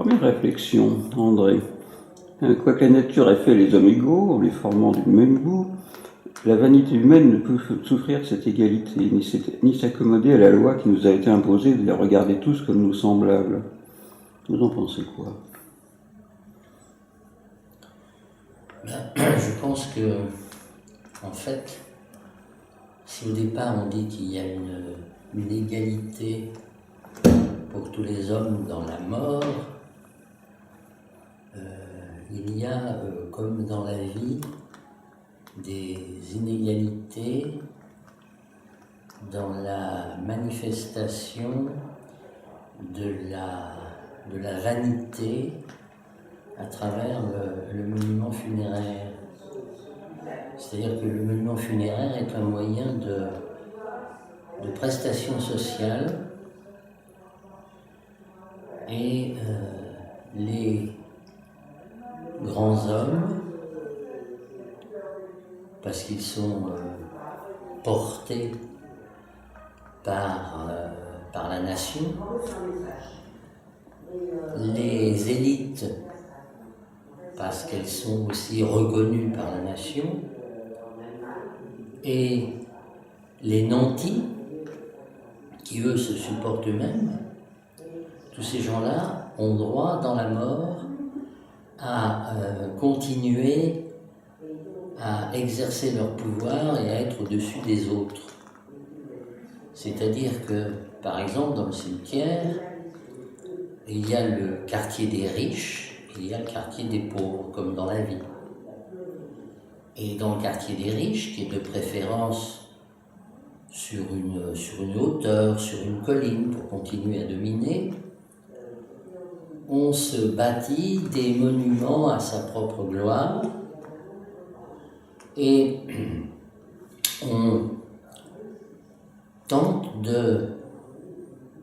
première réflexion, André. Quoique la nature ait fait les hommes égaux, en les formant du même goût, la vanité humaine ne peut souffrir de cette égalité, ni s'accommoder à la loi qui nous a été imposée de les regarder tous comme nos semblables. Vous en pensez quoi? Je pense que, en fait, si au départ on dit qu'il y a une égalité pour tous les hommes dans la mort, il y a, comme dans la vie, des inégalités dans la manifestation de la vanité à travers le monument funéraire. C'est-à-dire que le monument funéraire est un moyen de prestation sociale et les grands hommes, parce qu'ils sont portés par la nation, les élites, parce qu'elles sont aussi reconnues par la nation, et les nantis, qui eux se supportent eux-mêmes, tous ces gens-là ont droit dans la mort à continuer à exercer leur pouvoir et à être au-dessus des autres. C'est-à-dire que, par exemple, dans le cimetière, il y a le quartier des riches et il y a le quartier des pauvres, comme dans la vie. Et dans le quartier des riches, qui est de préférence sur une hauteur, sur une colline, pour continuer à dominer, on se bâtit des monuments à sa propre gloire et on tente de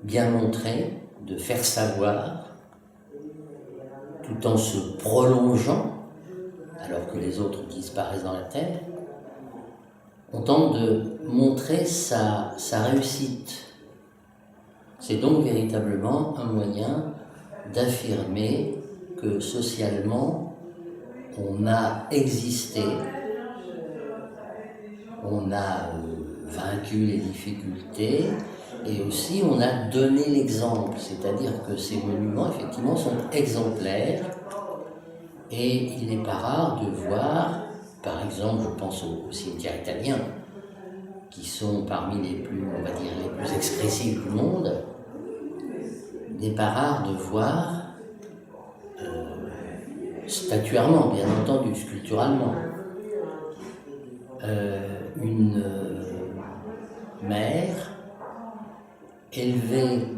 bien montrer, de faire savoir, tout en se prolongeant, alors que les autres disparaissent dans la terre, on tente de montrer sa réussite. C'est donc véritablement un moyen d'affirmer que socialement, on a existé, on a vaincu les difficultés et aussi on a donné l'exemple, c'est-à-dire que ces monuments effectivement sont exemplaires et il n'est pas rare de voir, par exemple, je pense aux cimetières italiens, qui sont parmi les plus, on va dire, les plus expressifs du monde. Il n'est pas rare de voir, statuairement, bien entendu, sculpturalement, une mère élever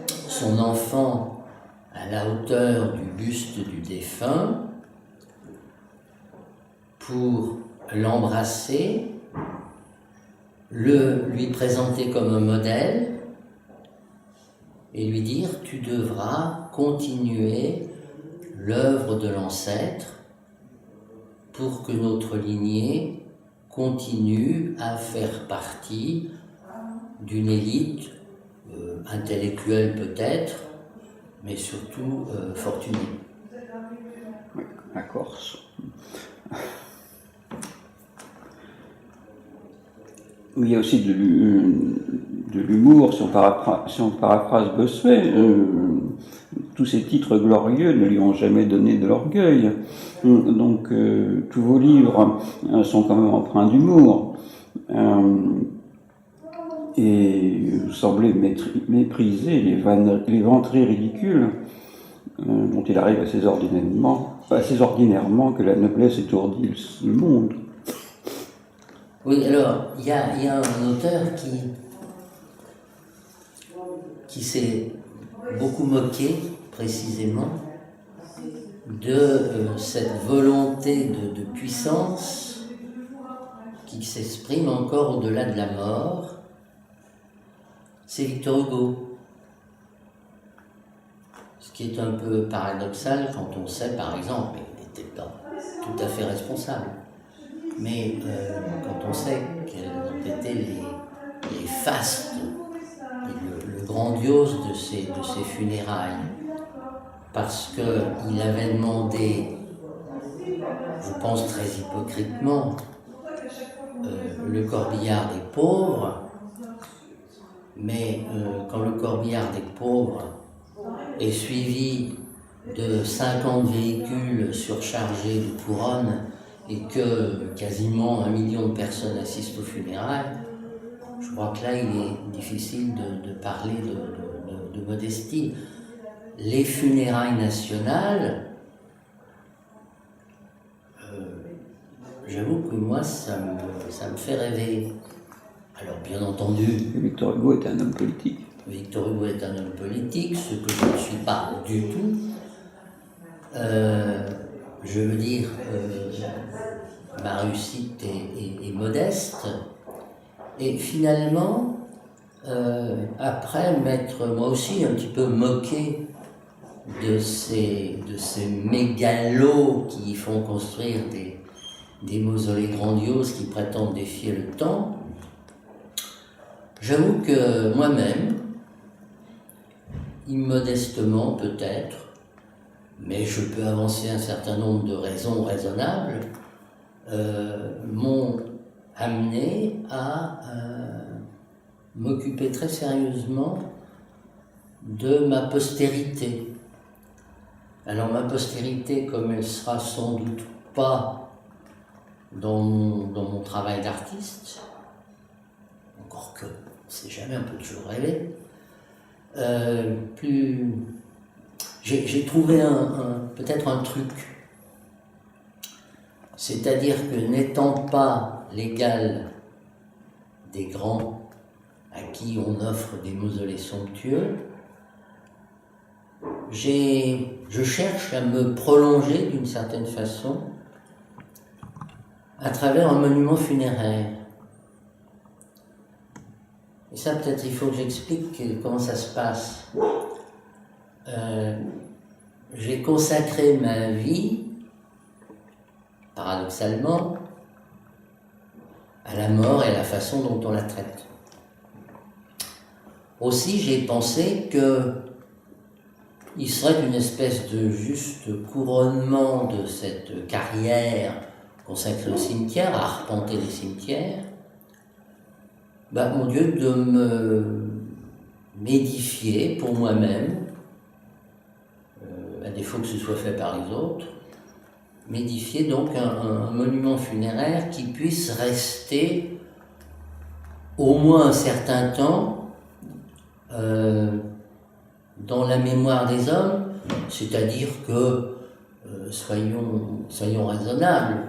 son enfant à la hauteur du buste du défunt pour l'embrasser, lui présenter comme un modèle et lui dire « tu devras continuer l'œuvre de l'ancêtre pour que notre lignée continue à faire partie d'une élite intellectuelle peut-être, mais surtout fortunée. » Oui, la Corse. Il y a aussi de l'humour, si on paraphrase Bossuet. Tous ces titres glorieux ne lui ont jamais donné de l'orgueil. Donc, tous vos livres sont quand même empreints d'humour. Et vous semblez mépriser les vanteries ridicules dont il arrive assez ordinairement que la noblesse étourdit le monde. Oui, alors, il y a un auteur qui s'est beaucoup moqué, précisément, de cette volonté de puissance qui s'exprime encore au-delà de la mort. C'est Victor Hugo. Ce qui est un peu paradoxal quand on sait, par exemple, il n'était pas tout à fait responsable, mais quand on sait quels ont été les fastes et le grandiose de ces funérailles, parce qu'il avait demandé, je pense très hypocritement, le corbillard des pauvres, mais quand le corbillard des pauvres est suivi de 50 véhicules surchargés de couronnes et que quasiment 1 million de personnes assistent aux funérailles, je crois que là il est difficile de parler de modestie. Les funérailles nationales, j'avoue que moi ça me fait rêver. Alors bien entendu, Victor Hugo était un homme politique. Victor Hugo est un homme politique, ce que je ne suis pas du tout. Je veux dire, ma réussite est modeste. Et finalement, après m'être moi aussi un petit peu moqué de ces mégalos qui font construire des mausolées grandioses qui prétendent défier le temps, j'avoue que moi-même, immodestement peut-être, mais je peux avancer un certain nombre de raisons raisonnables, m'ont amené à m'occuper très sérieusement de ma postérité. Alors ma postérité, comme elle sera sans doute pas dans mon travail d'artiste, encore que c'est jamais, on peut toujours rêver, j'ai trouvé peut-être un truc, c'est-à-dire que n'étant pas l'égal des grands à qui on offre des mausolées somptueux, je cherche à me prolonger d'une certaine façon à travers un monument funéraire. Et ça, peut-être, il faut que j'explique comment ça se passe. J'ai consacré ma vie, paradoxalement, à la mort et à la façon dont on la traite. Aussi, j'ai pensé qu'il serait une espèce de juste couronnement de cette carrière consacrée au cimetière, à arpenter les cimetières, mon Dieu, de m'édifier pour moi-même, à défaut que ce soit fait par les autres, m'édifier donc un monument funéraire qui puisse rester au moins un certain temps dans la mémoire des hommes, c'est-à-dire que, soyons raisonnables,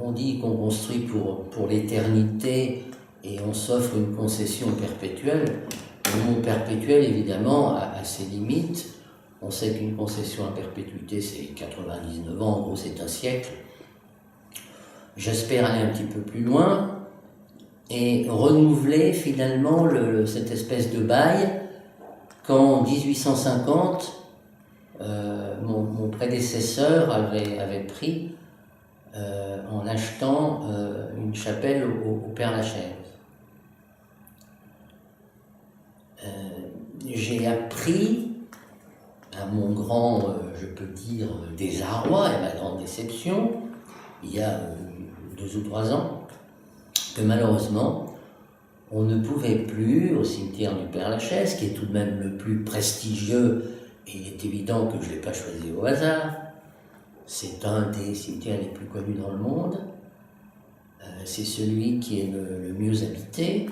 on dit qu'on construit pour l'éternité et on s'offre une concession perpétuelle. Le mot perpétuel, évidemment, a ses limites. On sait qu'une concession à perpétuité, c'est 99 ans, en gros c'est un siècle. J'espère aller un petit peu plus loin et renouveler finalement cette espèce de bail qu'en 1850, mon prédécesseur avait pris en achetant une chapelle au Père-Lachaise. J'ai appris, à mon grand, je peux dire, désarroi et ma grande déception, il y a 2 ou 3 ans, que malheureusement, on ne pouvait plus, au cimetière du Père-Lachaise, qui est tout de même le plus prestigieux, et il est évident que je ne l'ai pas choisi au hasard, c'est un des cimetières les plus connus dans le monde, c'est celui qui est le mieux habité,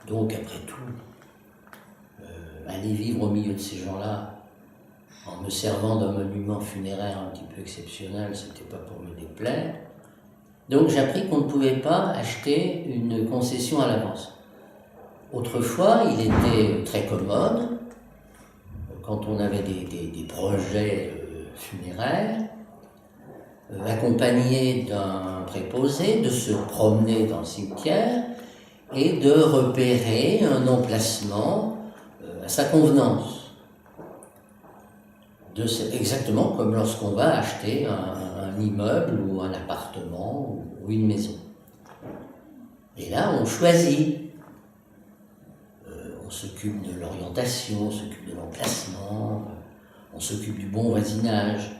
donc après tout, aller vivre au milieu de ces gens-là, en me servant d'un monument funéraire un petit peu exceptionnel, c'était pas pour me déplaire. Donc j'ai appris qu'on ne pouvait pas acheter une concession à l'avance. Autrefois, il était très commode, quand on avait des projets funéraires, accompagné d'un préposé, de se promener dans le cimetière et de repérer un emplacement à sa convenance. Exactement comme lorsqu'on va acheter un immeuble ou un appartement ou une maison. Et là, on choisit. On s'occupe de l'orientation, on s'occupe de l'emplacement, on s'occupe du bon voisinage.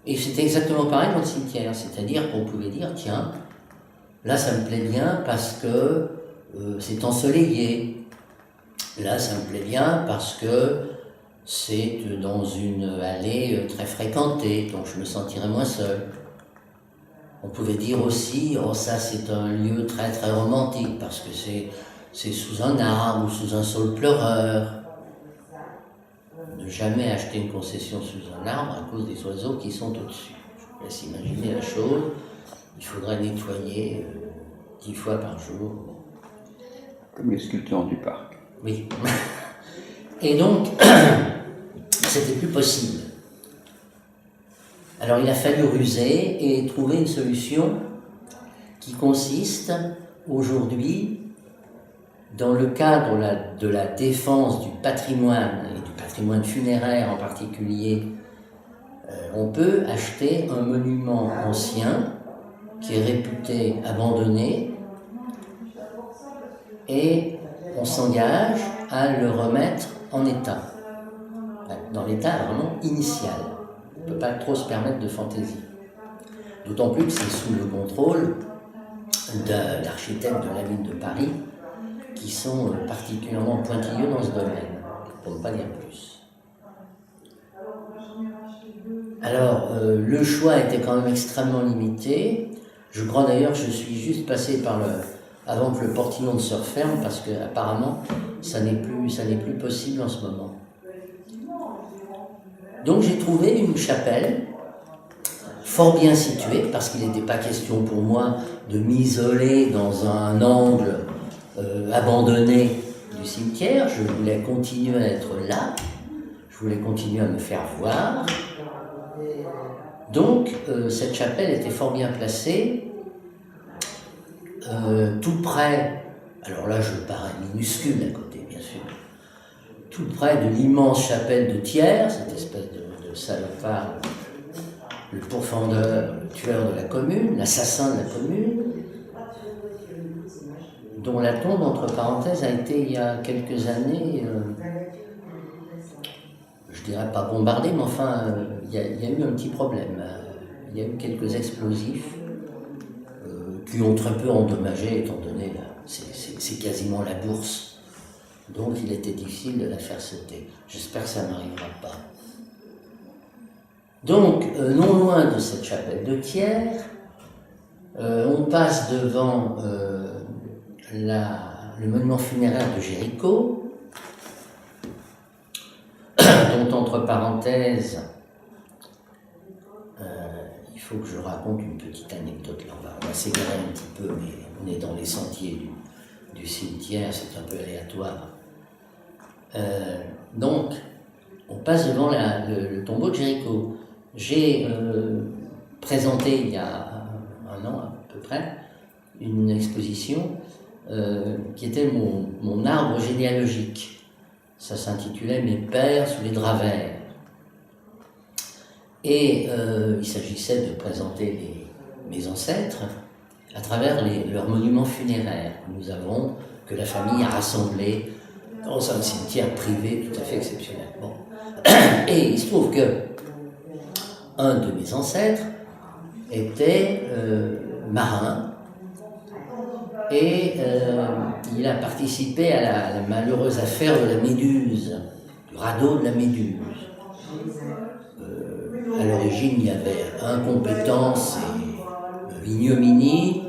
Et c'était exactement pareil dans le cimetière, c'est-à-dire qu'on pouvait dire, tiens, là ça me plaît bien parce que c'est ensoleillé. Là ça me plaît bien parce que c'est dans une allée très fréquentée, donc je me sentirais moins seul. On pouvait dire aussi, oh ça c'est un lieu très très romantique parce que c'est sous un arbre ou sous un saule pleureur. Ne jamais acheter une concession sous un arbre à cause des oiseaux qui sont au-dessus. Je vous laisse imaginer la chose. Il faudrait nettoyer 10 fois par jour. Comme les sculptures du parc. Oui. Et donc, c'était plus possible. Alors il a fallu ruser et trouver une solution qui consiste aujourd'hui, dans le cadre de la défense du patrimoine, et du patrimoine funéraire en particulier, on peut acheter un monument ancien qui est réputé abandonné et on s'engage à le remettre en état, dans l'état vraiment initial. On ne peut pas trop se permettre de fantaisie. D'autant plus que c'est sous le contrôle de l'architecte de la ville de Paris, qui sont particulièrement pointilleux dans ce domaine, pour ne pas dire plus. Alors, le choix était quand même extrêmement limité. Je crois d'ailleurs que je suis juste passé par avant que le portillon ne se referme, parce qu'apparemment, ça n'est plus possible en ce moment. Donc j'ai trouvé une chapelle, fort bien située, parce qu'il n'était pas question pour moi de m'isoler dans un angle abandonné du cimetière. Je voulais continuer à être là, je voulais continuer à me faire voir. Donc cette chapelle était fort bien placée, tout près, alors là je parais minuscule à côté bien sûr, tout près de l'immense chapelle de Thiers, cette espèce de salopard, le pourfendeur, le tueur de la commune, l'assassin de la commune, dont la tombe, entre parenthèses, a été il y a quelques années, je dirais pas bombardée, mais enfin, il y a eu un petit problème. Il y a eu quelques explosifs qui ont très peu endommagé, étant donné c'est quasiment la bourse. Donc il était difficile de la faire sauter. J'espère que ça n'arrivera pas. Donc, non loin de cette chapelle de Thiers, on passe devant le monument funéraire de Jéricho, dont, entre parenthèses, il faut que je raconte une petite anecdote. Là, on va s'égarer un petit peu, mais on est dans les sentiers du cimetière, c'est un peu aléatoire. Donc, on passe devant le tombeau de Jéricho. J'ai présenté il y a un an à peu près une exposition qui était mon arbre généalogique. Ça s'intitulait « Mes pères sous les draps verts ». Et il s'agissait de présenter mes ancêtres à travers leurs monuments funéraires que la famille a rassemblés dans un cimetière privé tout à fait exceptionnel. Bon. Et il se trouve que un de mes ancêtres était marin et il a participé à la malheureuse affaire de la Méduse, du radeau de la Méduse. À l'origine, il y avait incompétence et ignominie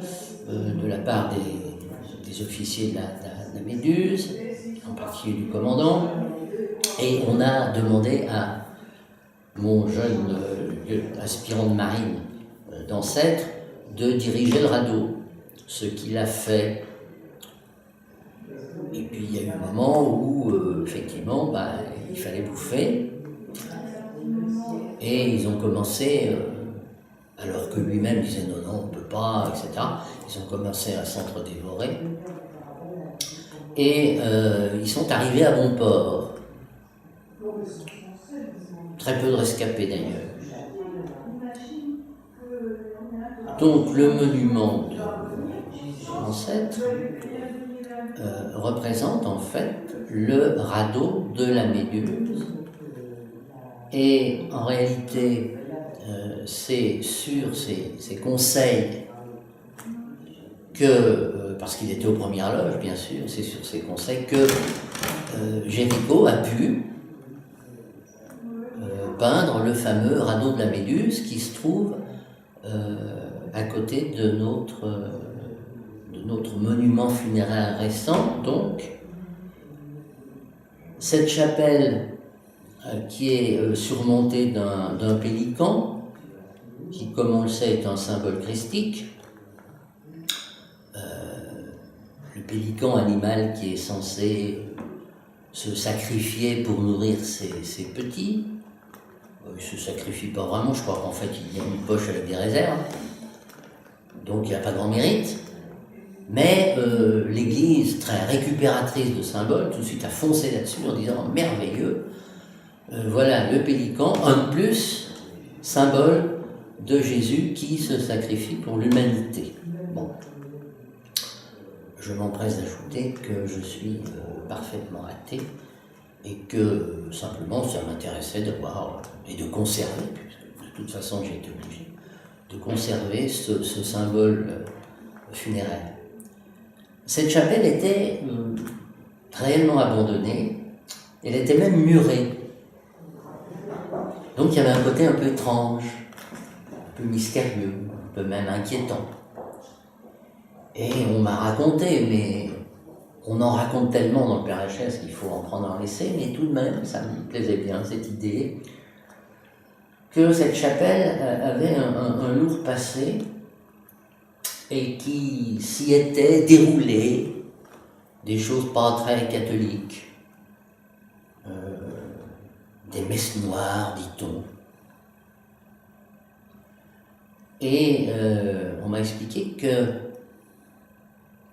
de la part des officiers de la Méduse, en particulier du commandant, et on a demandé à mon jeune aspirant de marine d'ancêtre de diriger le radeau, ce qu'il a fait. Et puis il y a eu un moment où effectivement il fallait bouffer, et ils ont commencé, alors que lui-même disait non, on ne peut pas, etc., ils ont commencé à s'entre-dévorer, et ils sont arrivés à bon port. Très peu de rescapés d'ailleurs. Donc le monument de l'ancêtre représente en fait le radeau de la Méduse Et en réalité, c'est sur ces conseils que, parce qu'il était aux premières loges, bien sûr, c'est sur ces conseils que Géricault a pu peindre le fameux radeau de la Méduse qui se trouve à côté de notre monument funéraire récent. Donc, cette chapelle qui est surmontée d'un pélican, qui, comme on le sait, est un symbole christique. Le pélican, animal qui est censé se sacrifier pour nourrir ses petits. Il ne se sacrifie pas vraiment, je crois qu'en fait il y a une poche avec des réserves, donc il n'a pas grand mérite. Mais l'Église, très récupératrice de symboles, tout de suite a foncé là-dessus en disant « merveilleux, voilà le pélican, un de plus, symbole de Jésus qui se sacrifie pour l'humanité. » Bon, je m'empresse d'ajouter que je suis parfaitement athée et que simplement ça m'intéressait de voir et de conserver, puisque de toute façon j'ai été obligé, de conserver ce symbole funéraire. Cette chapelle était réellement abandonnée, elle était même murée. Donc il y avait un côté un peu étrange, un peu mystérieux, un peu même inquiétant. Et on m'a raconté, mais on en raconte tellement dans le Père Lachaise qu'il faut en prendre un essai, mais tout de même, ça me plaisait bien, cette idée que cette chapelle avait un lourd passé et qui s'y était déroulé des choses pas très catholiques, des messes noires, dit-on. Et on m'a expliqué que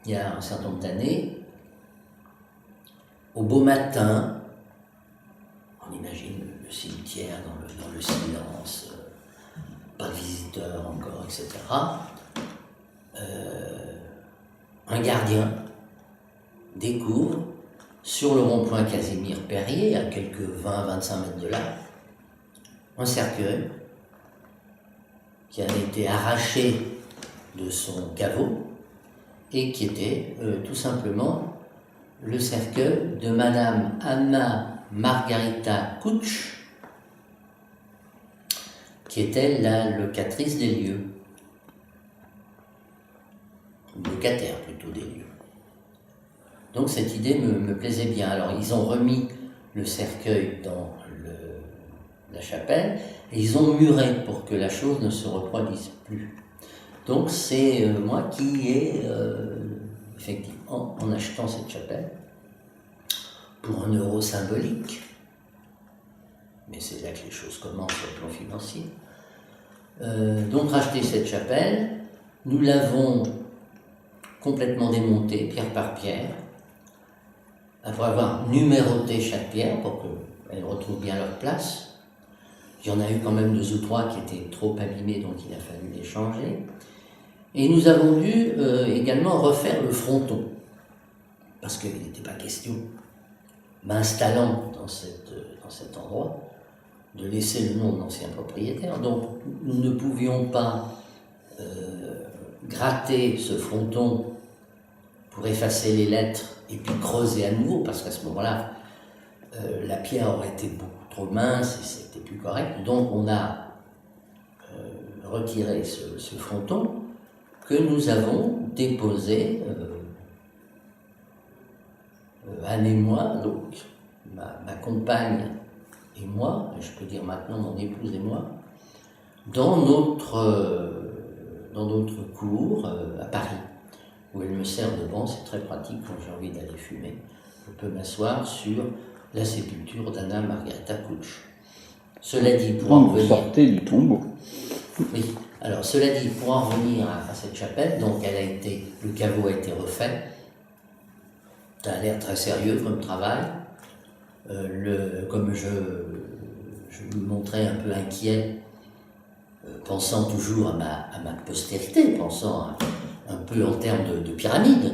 il y a un certain nombre d'années, au beau matin, on imagine le cimetière dans le silence, pas de visiteurs encore, etc. Un gardien découvre sur le rond-point Casimir-Périer, à quelques 20-25 mètres de là, un cercueil qui avait été arraché de son caveau et qui était tout simplement le cercueil de Madame Anna Margarita Kutsch, qui était la locatrice des lieux, locataire plutôt des lieux. Donc cette idée me plaisait bien. Alors ils ont remis le cercueil dans la chapelle et ils ont muré pour que la chose ne se reproduise plus. Donc c'est moi qui ai, effectivement, en achetant cette chapelle, pour 1 euro symbolique, mais c'est là que les choses commencent sur le plan financier, donc racheté cette chapelle. Nous l'avons complètement démontée, pierre par pierre, après avoir numéroté chaque pierre pour qu'elles retrouvent bien leur place. Il y en a eu quand même 2 ou 3 qui étaient trop abîmées, donc il a fallu les changer. Et nous avons dû également refaire le fronton, parce qu'il n'était pas question, m'installant dans cet endroit, de laisser le nom de l'ancien propriétaire. Donc nous ne pouvions pas gratter ce fronton pour effacer les lettres et puis creuser à nouveau, parce qu'à ce moment-là, la pierre aurait été beaucoup trop mince et c'était plus correct. Donc on a retiré ce fronton que nous avons déposé, Anne et moi, donc ma compagne et moi, et je peux dire maintenant mon épouse et moi, dans notre cour à Paris, où elle me sert de banc. C'est très pratique quand j'ai envie d'aller fumer. Je peux m'asseoir sur la sépulture d'Anna Margarita Kutsch. Cela dit, pour en revenir... sortez du tombeau. Oui. Alors, cela dit, pour en revenir à cette chapelle, donc le caveau a été refait. Ça a l'air très sérieux comme travail. Comme je me montrais un peu inquiet, pensant toujours à ma postérité, pensant un peu en termes de pyramide,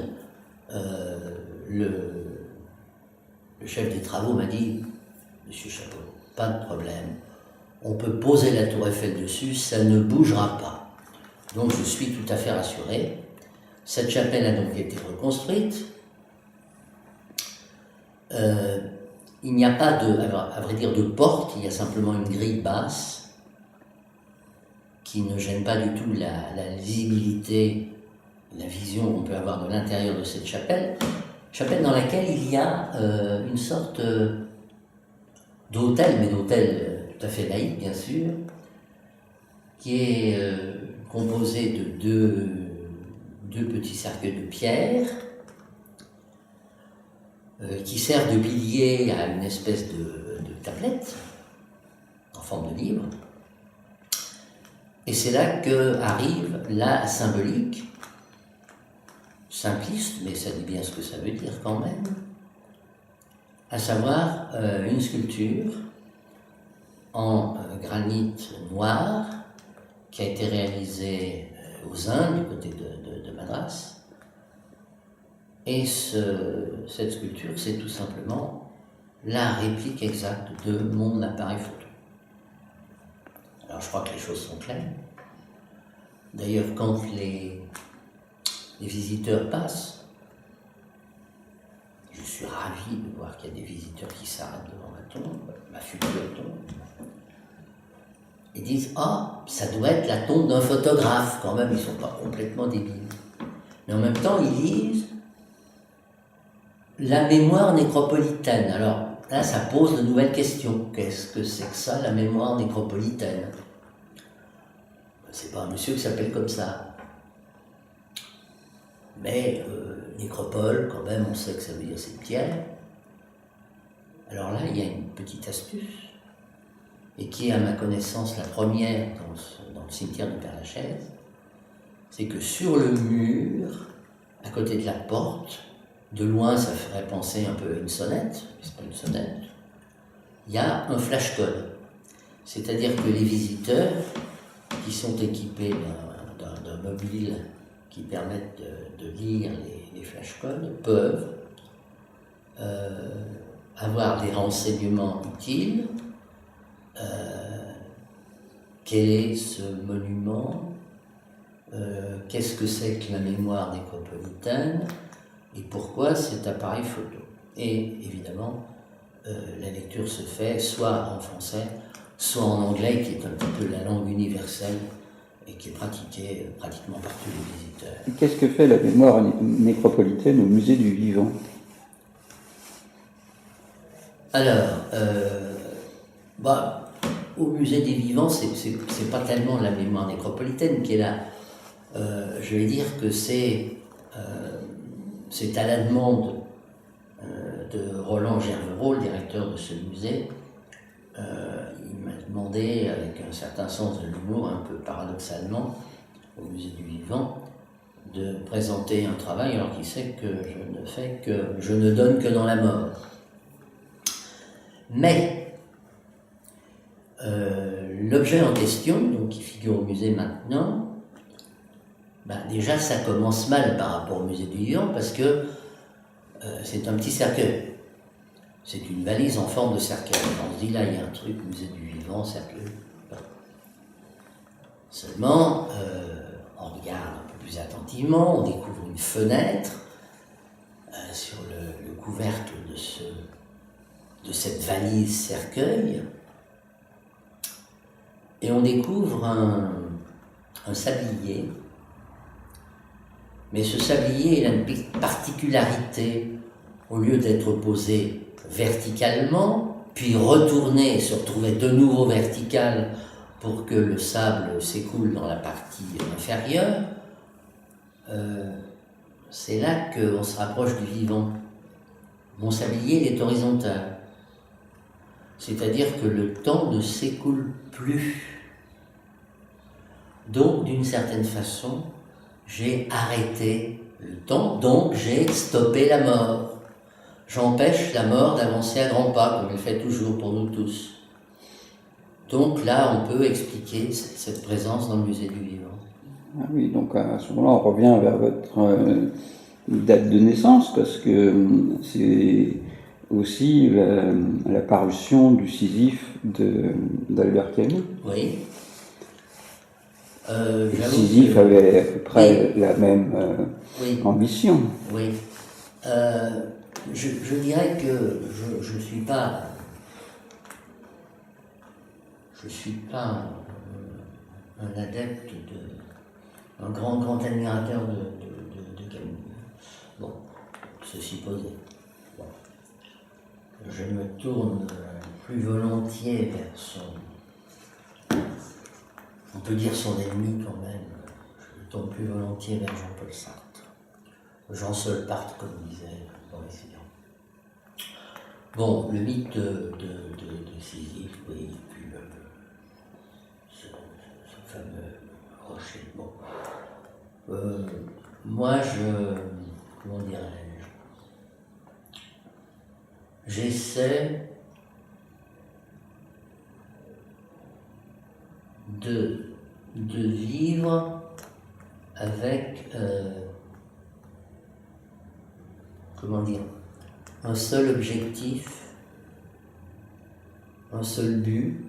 le chef des travaux m'a dit « Monsieur Chapeau, pas de problème, on peut poser la tour Eiffel dessus, ça ne bougera pas. Donc je suis tout à fait rassuré. Cette chapelle a donc été reconstruite. Il n'y a pas à vrai dire, de porte, il y a simplement une grille basse qui ne gêne pas du tout la lisibilité, la vision qu'on peut avoir de l'intérieur de cette chapelle. Chapelle dans laquelle il y a une sorte d'autel, mais d'autel tout à fait laïque bien sûr, qui est composé de deux petits cercueils de pierre qui servent de pilier à une espèce de tablette en forme de livre. Et c'est là que arrive la symbolique, simpliste, mais ça dit bien ce que ça veut dire quand même, à savoir une sculpture en granit noir qui a été réalisée aux Indes, du côté de Madras. Et cette sculpture, c'est tout simplement la réplique exacte de mon appareil photo. Alors je crois que les choses sont claires. D'ailleurs, quand les visiteurs passent, je suis ravi de voir qu'il y a des visiteurs qui s'arrêtent devant ma tombe, ma future tombe, et disent « Ah, ça doit être la tombe d'un photographe, quand même, ils ne sont pas complètement débiles. » Mais en même temps, ils lisent la mémoire nécropolitaine. Alors là, ça pose de nouvelles questions. Qu'est-ce que c'est que ça, la mémoire nécropolitaine? C'est pas un monsieur qui s'appelle comme ça. Mais nécropole, quand même, on sait que ça veut dire c'est pierre. Alors là, il y a une petite astuce, et qui est à ma connaissance la première dans le cimetière de Père-Lachaise, c'est que sur le mur, à côté de la porte, de loin ça ferait penser un peu à une sonnette, mais c'est pas une sonnette, il y a un flash-code. C'est-à-dire que les visiteurs qui sont équipés d'un mobile qui permettent de lire les flash-codes peuvent avoir des renseignements utiles. Quel est ce monument? Qu'est-ce que c'est que la mémoire nécropolitaine? Et pourquoi cet appareil photo? Et évidemment, la lecture se fait soit en français, soit en anglais, qui est un petit peu la langue universelle et qui est pratiquée pratiquement par tous les visiteurs. Qu'est-ce que fait la mémoire nécropolitaine au musée du vivant? Alors, au musée des vivants, c'est pas tellement la mémoire nécropolitaine qui est là. Je vais dire que c'est à la demande de Roland Gervereau, le directeur de ce musée. Il m'a demandé, avec un certain sens de l'humour, un peu paradoxalement, au musée du vivant, de présenter un travail alors qu'il sait que je ne donne que dans la mort. Mais l'objet en question, donc, qui figure au musée maintenant, déjà ça commence mal par rapport au musée du vivant parce que c'est un petit cercueil. C'est une valise en forme de cercueil. On se dit là il y a un truc, musée du vivant, cercueil. Seulement, on regarde un peu plus attentivement, on découvre une fenêtre sur le couvercle de cette valise cercueil, et on découvre un sablier. Mais ce sablier, il a une particularité. Au lieu d'être posé verticalement, puis retourné et se retrouver de nouveau vertical pour que le sable s'écoule dans la partie inférieure, c'est là qu'on se rapproche du vivant. Mon sablier, il est horizontal. C'est-à-dire que le temps ne s'écoule plus. Donc, d'une certaine façon, j'ai arrêté le temps, donc j'ai stoppé la mort. J'empêche la mort d'avancer à grands pas, comme elle fait toujours pour nous tous. Donc là, on peut expliquer cette présence dans le musée du vivant. Ah oui, donc à ce moment-là, on revient vers votre date de naissance, parce que c'est aussi la parution du Sisyphe d'Albert Camus. Oui. Sisyphe avait à peu près la même oui. ambition. Oui. Je dirais que je ne suis pas. Je suis pas un adepte un grand admirateur de Camus. Bon, ceci posé. Bon. Je me tourne plus volontiers vers on peut dire son ennemi quand même, je me tourne plus volontiers vers Jean-Paul Sartre. Jean-Seul Sartre, comme disait Boris Vian. Bon, le mythe de Sisyphe, oui, puis ce fameux rocher. Bon. Moi, comment dirais-je, j'essaie de vivre avec, comment dire, un seul objectif, un seul but,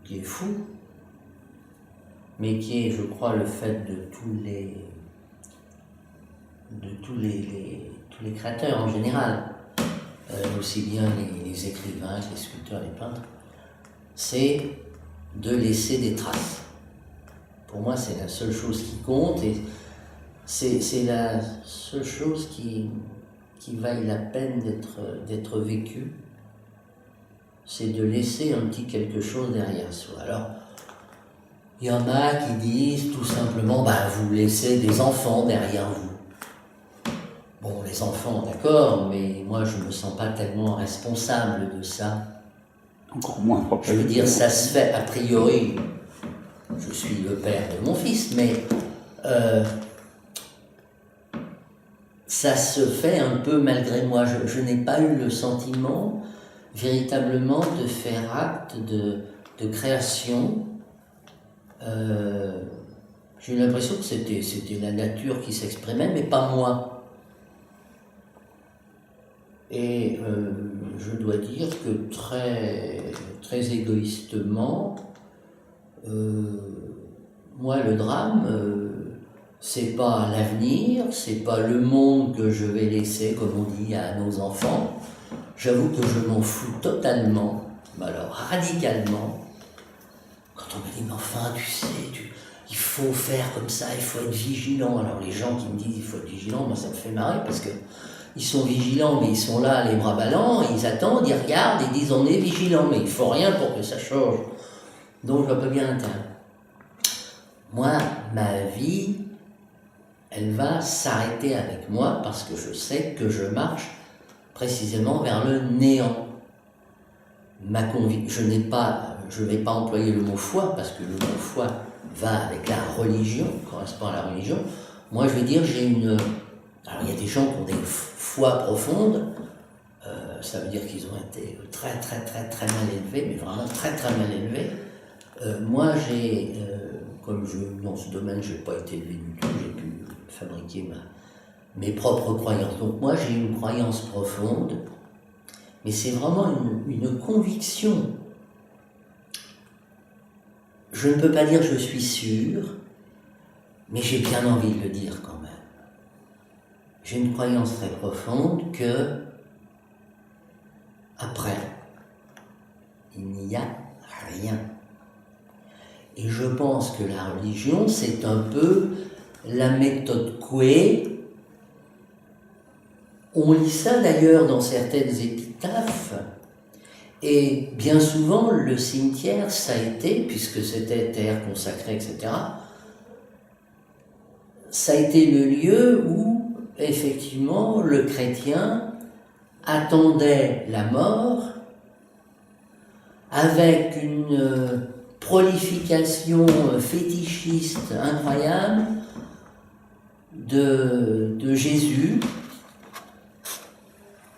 qui est fou, mais qui est, je crois, le fait de tous les créateurs en général, aussi bien les écrivains, les sculpteurs, les peintres, c'est de laisser des traces. Pour moi, c'est la seule chose qui compte et c'est la seule chose qui vaille la peine d'être vécue, c'est de laisser un petit quelque chose derrière soi. Alors, il y en a qui disent tout simplement, vous laissez des enfants derrière vous. Bon, les enfants, d'accord, mais moi je ne me sens pas tellement responsable de ça. Encore moins propre. Je veux dire, ça se fait a priori, je suis le père de mon fils, mais ça se fait un peu malgré moi. Je n'ai pas eu le sentiment véritablement de faire acte de création. J'ai eu l'impression que c'était la nature qui s'exprimait, mais pas moi. Et je dois dire que très égoïstement, moi le drame, c'est pas l'avenir, c'est pas le monde que je vais laisser, comme on dit, à nos enfants. J'avoue que je m'en fous totalement, mais alors radicalement. Quand on me dit, mais enfin, tu sais, il faut faire comme ça, il faut être vigilant. Alors les gens qui me disent, il faut être vigilant, moi ça me fait marrer parce que ils sont vigilants, mais ils sont là, les bras ballants, ils attendent, ils regardent, ils disent, on est vigilant, mais il faut rien pour que ça change. Donc je vois pas bien l'intérêt. Moi, ma vie, elle va s'arrêter avec moi parce que je sais que je marche précisément vers le néant. Je ne vais pas employer le mot foi parce que le mot foi va avec la religion, correspond à la religion. Moi, je vais dire, alors, il y a des gens qui ont des foi profondes, ça veut dire qu'ils ont été très mal élevés, mais vraiment très mal élevés. Moi, dans ce domaine, je n'ai pas été élevé du tout, j'ai pu fabriquer mes propres croyances. Donc moi, j'ai une croyance profonde, mais c'est vraiment une conviction. Je ne peux pas dire je suis sûr, mais j'ai bien envie de le dire quand même. J'ai une croyance très profonde que, après, il n'y a rien. Et je pense que la religion, c'est un peu la méthode Coué. On lit ça d'ailleurs dans certaines épitaphes. Et bien souvent, le cimetière, ça a été, puisque c'était terre consacrée, etc., ça a été le lieu où, effectivement, le chrétien attendait la mort avec une prolification fétichiste incroyable de Jésus,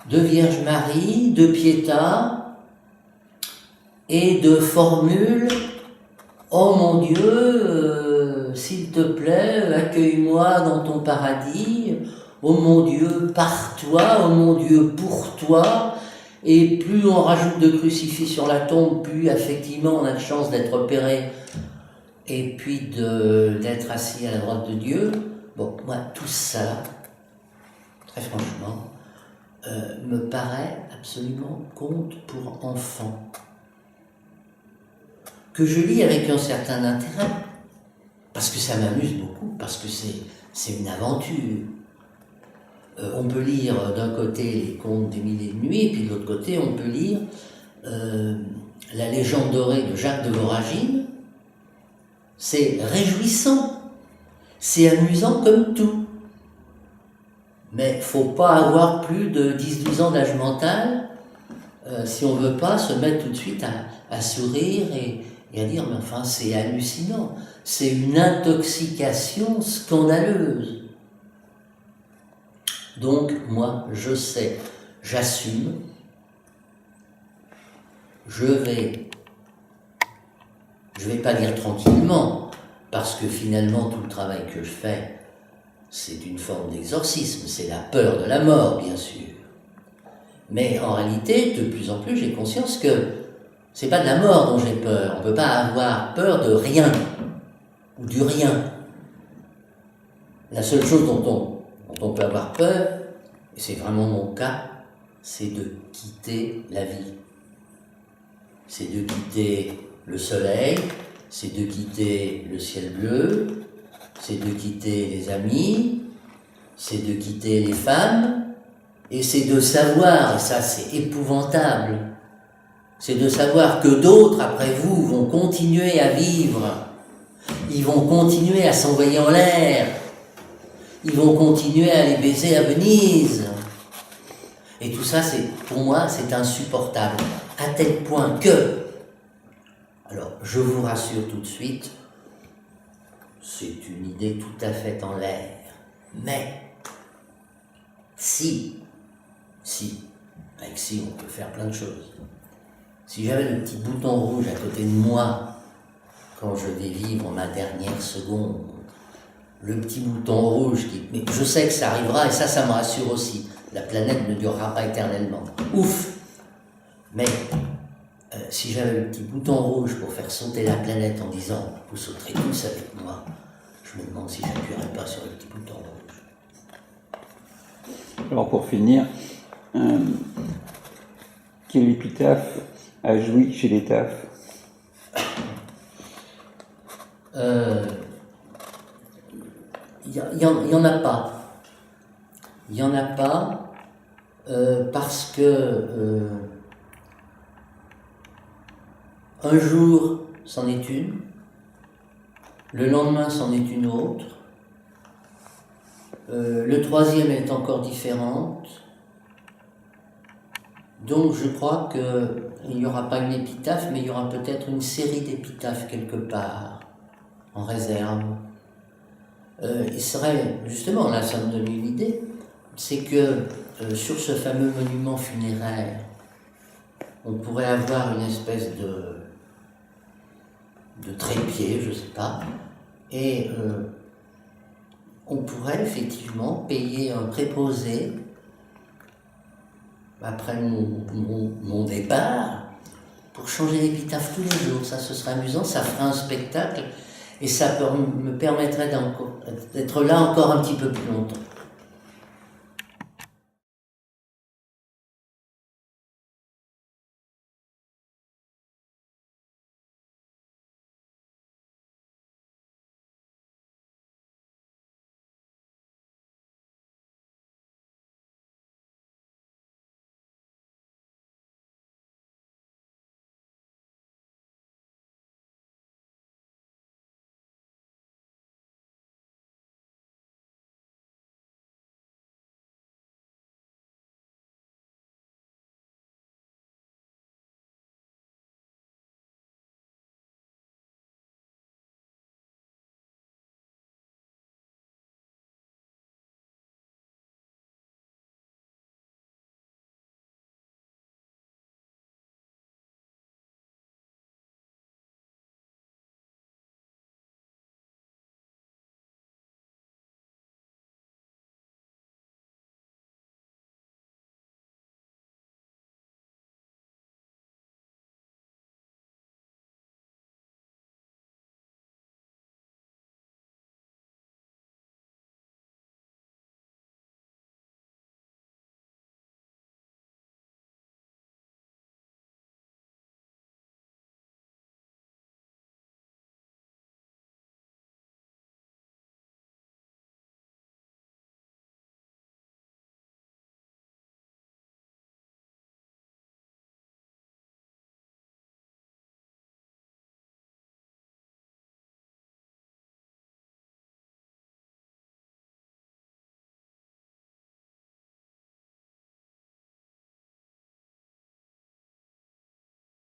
de Vierge Marie, de Pietà et de formules « Oh mon Dieu, s'il te plaît, accueille-moi dans ton paradis » oh mon Dieu, par toi, oh mon Dieu, pour toi. Et plus on rajoute de crucifix sur la tombe, plus effectivement on a de chance d'être opéré et puis d'être assis à la droite de Dieu. Bon, moi, tout ça, très franchement, me paraît absolument conte pour enfants, que je lis avec un certain intérêt, parce que ça m'amuse beaucoup, parce que c'est une aventure. On peut lire d'un côté les contes des Mille et une nuits, et puis de l'autre côté, on peut lire la légende dorée de Jacques de Voragine. C'est réjouissant, c'est amusant comme tout. Mais il ne faut pas avoir plus de 10-12 ans d'âge mental si on ne veut pas se mettre tout de suite à sourire et à dire « mais enfin c'est hallucinant, c'est une intoxication scandaleuse ». Donc moi je sais, j'assume, je vais pas dire tranquillement, parce que finalement tout le travail que je fais, c'est une forme d'exorcisme, c'est la peur de la mort, bien sûr. Mais en réalité, de plus en plus, j'ai conscience que c'est pas de la mort dont j'ai peur. On ne peut pas avoir peur de rien, ou du rien. La seule chose dont on peut avoir peur, et c'est vraiment mon cas, c'est de quitter la vie. C'est de quitter le soleil, c'est de quitter le ciel bleu, c'est de quitter les amis, c'est de quitter les femmes, et c'est de savoir, et ça c'est épouvantable, c'est de savoir que d'autres après vous vont continuer à vivre, ils vont continuer à s'envoyer en l'air, ils vont continuer à les baiser à Venise. Et tout ça, pour moi, c'est insupportable, à tel point que, alors je vous rassure tout de suite, c'est une idée tout à fait en l'air, mais si, avec si on peut faire plein de choses, si j'avais le petit bouton rouge à côté de moi quand je vais vivre ma dernière seconde, le petit bouton rouge mais je sais que ça arrivera et ça me rassure aussi, la planète ne durera pas éternellement, ouf, mais si j'avais le petit bouton rouge pour faire sauter la planète en disant « vous sauterez tous avec moi », je me demande si j'appuierais pas sur le petit bouton rouge. Alors pour finir, quel épitaphe a joui chez les TAF? Il y en a pas. Il n'y en a pas parce que un jour c'en est une, le lendemain c'en est une autre, le troisième est encore différente. Donc je crois qu'il n'y aura pas une épitaphe, mais il y aura peut-être une série d'épitaphes quelque part, en réserve. Il serait, justement, là ça me donne une idée, c'est que sur ce fameux monument funéraire, on pourrait avoir une espèce de trépied, je ne sais pas, et on pourrait effectivement payer un préposé après mon départ pour changer l'épitaphe tous les jours. Ça, ce serait amusant, ça ferait un spectacle et ça me permettrait d'être là encore un petit peu plus longtemps.